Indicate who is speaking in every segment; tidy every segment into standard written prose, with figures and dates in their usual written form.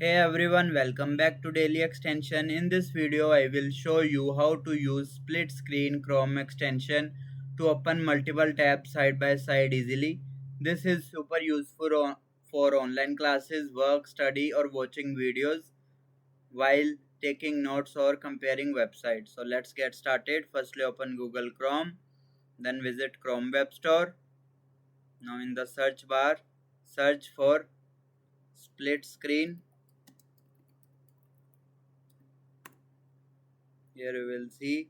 Speaker 1: Hey everyone, welcome back to Daily Extension. In this video, I will show you how to use split screen Chrome extension to open multiple tabs side by side easily. This is super useful for online classes, work, study or watching videos while taking notes or comparing websites. So let's get started. Firstly, open Google Chrome, then visit Chrome Web Store. Now in the search bar, search for split screen. Here you will see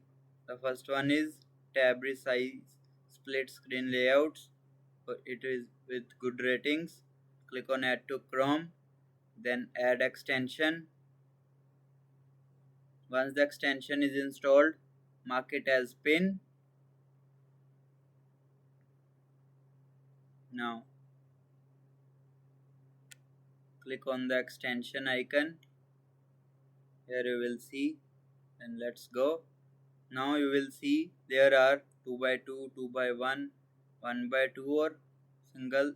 Speaker 1: the first one is tab resize split screen layouts. It is with good ratings. Click on add to Chrome, then add extension. Once the extension is installed, mark it as pin. Now click on the extension icon. Here you will see, and let's go. Now you will see there are 2 by 2, 2 by 1, 1 by 2 or single.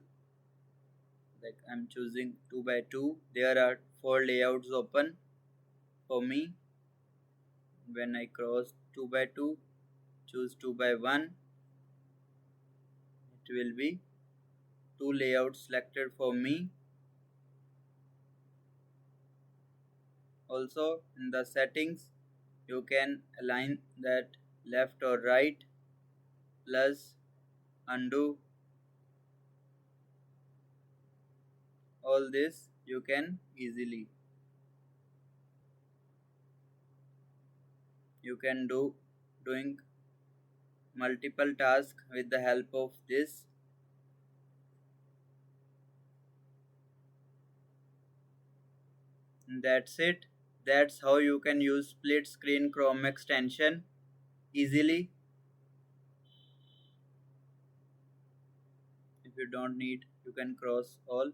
Speaker 1: Like I'm choosing 2 by 2. There are 4 layouts open for me. When I cross 2 by 2, choose 2 by 1, it will be 2 layouts selected for me. Also in the settings you can align that left or right, plus, undo. All this you can easily. You can doing multiple tasks with the help of this. And that's it. That's how you can use split screen Chrome extension easily. If you don't need, you can cross all.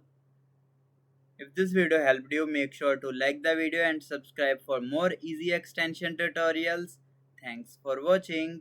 Speaker 1: If this video helped you, make sure to like the video and subscribe for more easy extension tutorials. Thanks for watching.